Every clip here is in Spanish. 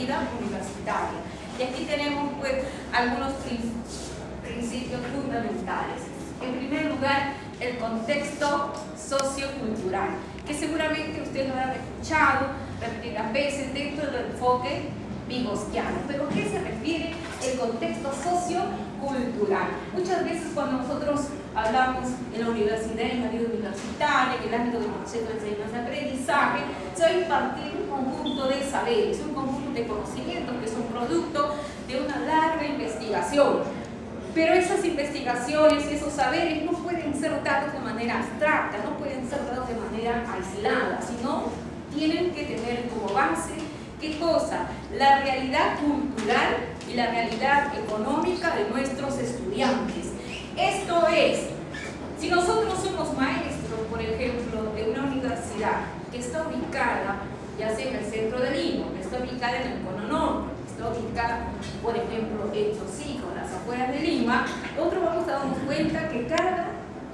vida universitaria. Y aquí tenemos pues algunos principios fundamentales. En primer lugar, el contexto sociocultural, que seguramente ustedes lo habrán escuchado repetidas veces dentro del enfoque vygotsquiano. ¿Pero qué se refiere el contexto sociocultural? Muchas veces cuando nosotros hablamos en la universidad, en la vida universitaria, en el ámbito del proceso de enseñanza-aprendizaje, se va a impartir un conjunto de saberes, un conjunto de conocimientos que son producto de una larga investigación. Pero esas investigaciones y esos saberes no pueden ser dados de manera abstracta, no pueden ser dados de manera aislada, sino tienen que tener como base, ¿qué cosa? La realidad cultural y la realidad económica de nuestros estudiantes. Esto es, si nosotros somos maestros, por ejemplo, de una universidad que está ubicada, ya sea en el centro de Lima, que está ubicada en el Cono Norte, que está ubicada, por ejemplo, en Chosica, las afueras de Lima, nosotros vamos a darnos cuenta que cada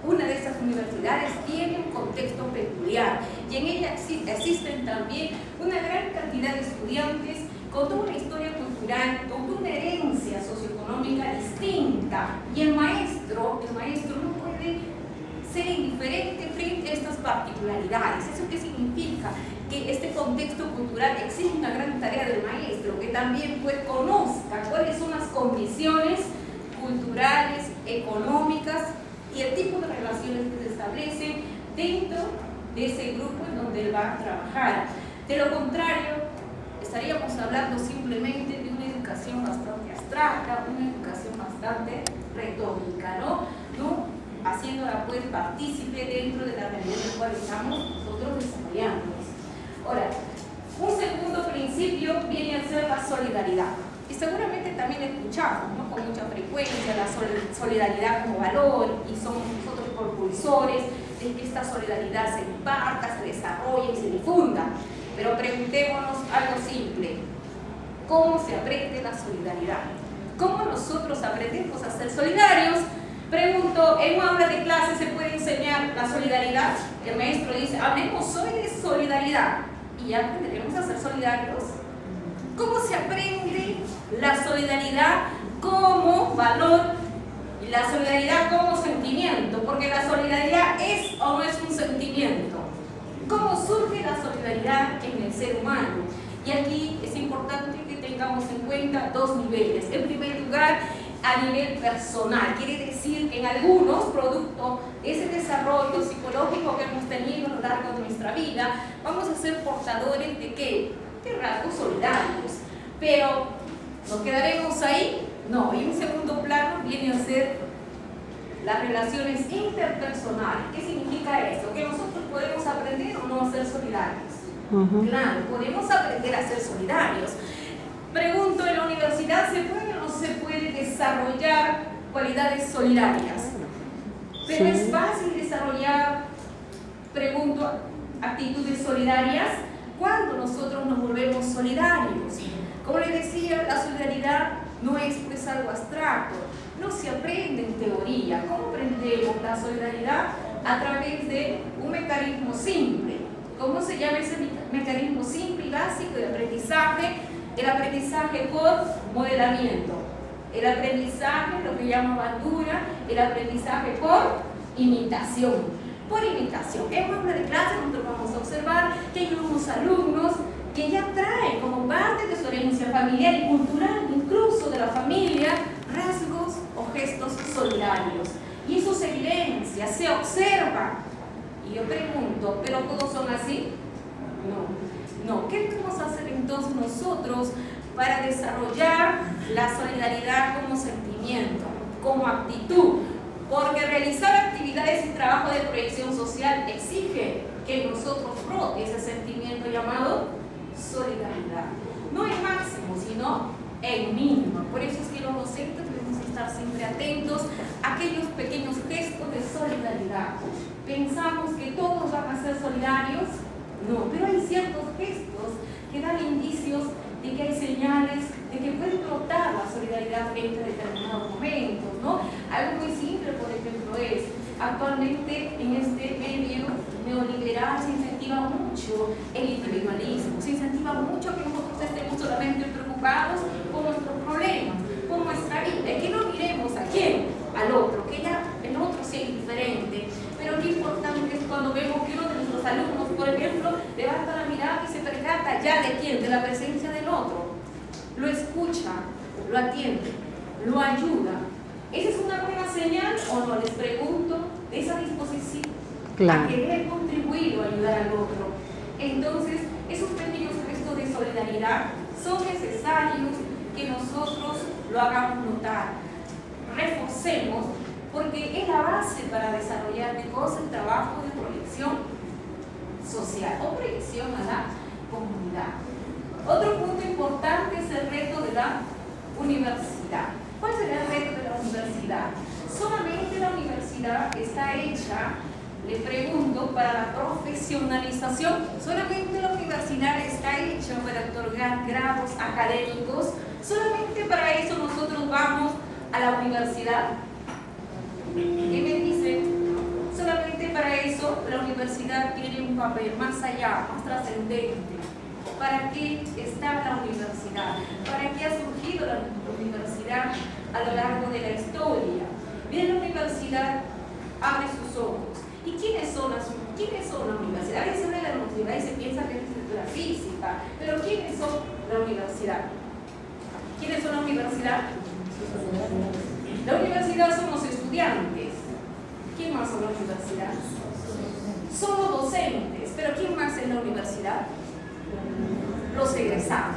una de estas universidades tiene un contexto peculiar y en ella existen también una gran cantidad de estudiantes con toda una historia cultural, con una herencia socioeconómica distinta, y el maestro no puede ser indiferente frente a estas particularidades. ¿Eso qué significa? Que este contexto cultural exige una gran tarea del maestro, que también pues conozca cuáles son las condiciones culturales, económicas y el tipo de relaciones que se establecen dentro de ese grupo en donde él va a trabajar. De lo contrario, estaríamos hablando simplemente de una educación bastante abstracta, una educación bastante retórica, ¿no? Haciéndola pues partícipe dentro de la realidad en la cual estamos nosotros desarrollándonos. Ahora, un segundo principio viene a ser la solidaridad. Y seguramente también escuchamos, ¿no?, con mucha frecuencia la solidaridad como valor, y somos nosotros propulsores de que esta solidaridad se imparta, se desarrolle y se difunda. Pero preguntémonos algo simple: ¿cómo se aprende la solidaridad? ¿Cómo nosotros aprendemos a ser solidarios? Pregunto, ¿en una aula de clase se puede enseñar la solidaridad? El maestro dice, hablemos hoy de solidaridad, y ya aprenderemos a ser solidarios. ¿Cómo se aprende la solidaridad como valor y la solidaridad como sentimiento? Porque la solidaridad es o no es un sentimiento. ¿Cómo surge la solidaridad en el ser humano? Y aquí es importante que tengamos en cuenta dos niveles. En primer lugar, a nivel personal, quiere decir que en algunos, producto de ese desarrollo psicológico que hemos tenido a lo largo de nuestra vida, vamos a ser portadores de ¿qué? De rasgos solidarios. Pero ¿nos quedaremos ahí? No, y un segundo plano viene a ser las relaciones interpersonales. ¿Qué significa esto? Que nosotros podemos aprender o no a ser solidarios. Claro, podemos aprender a ser solidarios. Pregunto, ¿en la universidad se puede o no se puede desarrollar cualidades solidarias? Pero sí. ¿Es fácil desarrollar, pregunto, actitudes solidarias cuando nosotros nos volvemos solidarios? Como les decía, la solidaridad no es pues algo abstracto, no se aprende en teoría. ¿Cómo aprendemos la solidaridad? A través de un mecanismo simple. ¿Cómo se llama ese mecanismo simple y básico de aprendizaje? El aprendizaje por modelamiento, el aprendizaje, lo que llama Bandura, el aprendizaje por imitación. Por imitación. En una aula de clase nosotros vamos a observar que hay unos alumnos que ya traen como parte de su herencia familiar y cultural, incluso de la familia, rasgos o gestos solidarios. Y eso se evidencia, se observa. Y yo pregunto, ¿pero todos son así? No. ¿Qué vamos a hacer entonces nosotros para desarrollar la solidaridad como sentimiento, como actitud? Porque realizar actividades y trabajo de proyección social exige que nosotros brote ese sentimiento llamado solidaridad. No en máximo, sino en mínimo. Por eso es que los docentes debemos estar siempre atentos a aquellos pequeños gestos de solidaridad. Pensamos que todos van a ser solidarios. No, pero hay ciertos gestos que dan indicios de que hay señales de que puede brotar la solidaridad frente a determinados momentos, ¿no? Algo muy simple, por ejemplo, es actualmente en este medio neoliberal se incentiva mucho el individualismo, se incentiva mucho que nosotros estemos solamente preocupados por nuestros problemas, por nuestra vida, y que no miremos a quién, al otro, que ya el otro sea indiferente. Pero qué importante es cuando vemos que uno de nuestros alumnos, por ejemplo, levanta la mirada y se percata ya de quién, de la presencia del otro, lo escucha, lo atiende, lo ayuda. ¿Esa es una buena señal o no? Les pregunto, de esa disposición a querer contribuir o ayudar al otro. Entonces, esos pequeños gestos de solidaridad son necesarios que nosotros lo hagamos notar, reforcemos, porque es la base para desarrollar mejor el trabajo de proyección social o proyección a la comunidad. Otro punto importante es el reto de la universidad. ¿Cuál será el reto de la universidad? Solamente la universidad está hecha, le pregunto, para la profesionalización. Solamente la universidad está hecha para otorgar grados académicos. Solamente para eso nosotros vamos a la universidad. ¿Qué me dicen? Solamente para eso la universidad tiene un papel más allá, más trascendente. ¿Para qué está la universidad? ¿Para qué ha surgido la universidad a lo largo de la historia? Bien, la universidad abre sus ojos. ¿Y quiénes son la universidad? A veces se habla de la universidad y se piensa que es estructura física, pero ¿quiénes son la universidad? ¿Quiénes son la universidad? La universidad son los estudiantes. ¿Quién más son la universidad? Son los docentes. ¿Pero quién más es la universidad? Los egresados.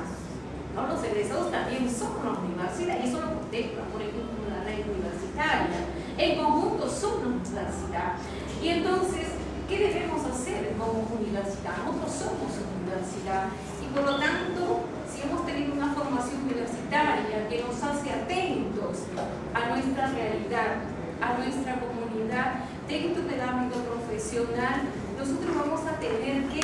¿No? Los egresados también son la universidad y eso lo contempla, por ejemplo, la ley universitaria. En conjunto son la universidad. Y entonces, ¿qué debemos hacer como universidad? Nosotros somos universidad y por lo tanto, si hemos tenido una formación universitaria que nos hace atentos a nuestra realidad, a nuestra comunidad, dentro del ámbito profesional, nosotros vamos a tener que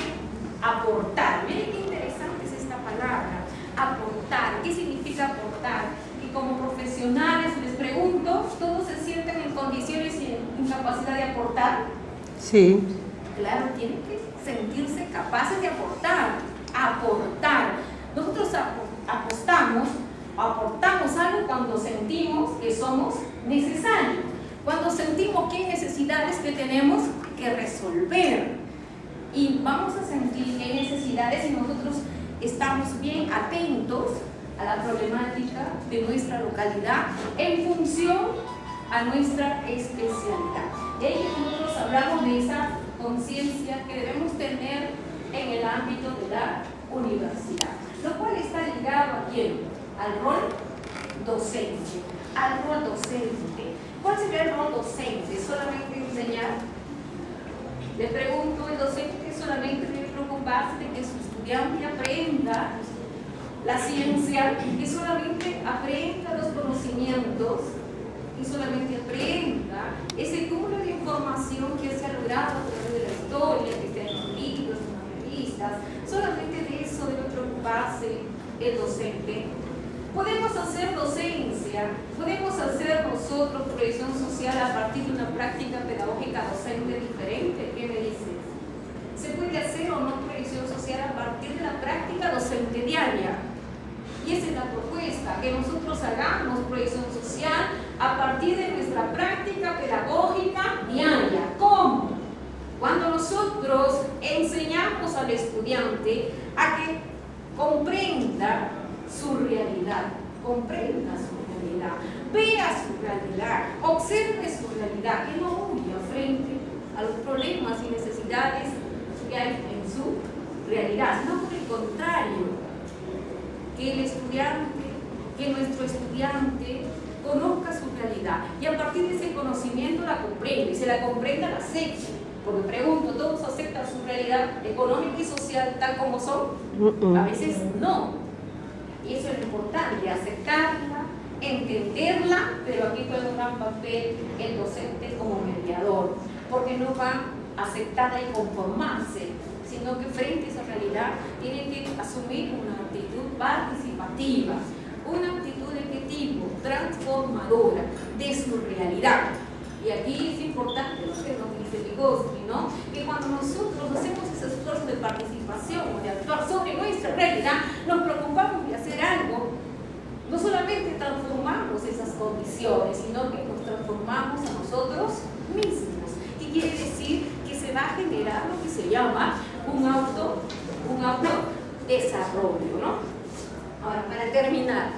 aportar. Miren qué interesante es esta palabra, aportar. ¿Qué significa aportar? Y como profesionales les pregunto, ¿todos se sienten en condiciones y en capacidad de aportar? Sí. Claro, tienen que sentirse capaces de aportar. Aportar. Nosotros aportamos algo cuando sentimos que somos necesarios, cuando sentimos que hay necesidades que tenemos que resolver. Y vamos a sentir que hay necesidades y nosotros estamos bien atentos a la problemática de nuestra localidad en función a nuestra especialidad. Y ahí nosotros hablamos de esa conciencia que debemos tener en el ámbito de la universidad, lo cual está ligado ¿a quién? Al rol docente. Al rol docente. ¿Cuál sería el rol docente? ¿Solamente enseñar? Le pregunto, ¿el docente solamente debe preocuparse de que su estudiante aprenda la ciencia, que solamente aprenda los conocimientos y solamente aprenda ese cúmulo de información que se ha logrado a través de la historia, que está en los libros, en las revistas? Solamente de eso debe preocuparse el docente. Podemos hacer docencia, podemos hacer nosotros proyección social a partir de una práctica pedagógica docente diferente. ¿Qué me dices? ¿Se puede hacer o no proyección social a partir de la práctica docente diaria? Y esa es la propuesta, que nosotros hagamos proyección social a partir de nuestra práctica pedagógica diaria. ¿Cómo? Cuando nosotros enseñamos al estudiante a que comprenda su realidad, vea su realidad, observe su realidad, que no huya frente a los problemas y necesidades que hay en su realidad, sino por el contrario, que nuestro estudiante conozca su realidad y a partir de ese conocimiento la comprenda y se la comprenda la acepte. Porque pregunto, ¿todos aceptan su realidad económica y social tal como son? A veces no. Y eso es lo importante, aceptarla, entenderla, pero aquí juega un gran papel el docente como mediador, porque no va a aceptarla y conformarse, sino que frente a esa realidad tiene que asumir una actitud participativa, una actitud de qué tipo, transformadora de su realidad. Y aquí es importante lo que nos dice Vygotsky, ¿no? Que cuando nosotros hacemos ese esfuerzo de participación o de actuar sobre nuestra realidad, nos preocupamos de hacer algo transformaciones, sino que nos transformamos a nosotros mismos. ¿Qué quiere decir? Que se va a generar lo que se llama un autodesarrollo, ¿no? Ahora, para terminar,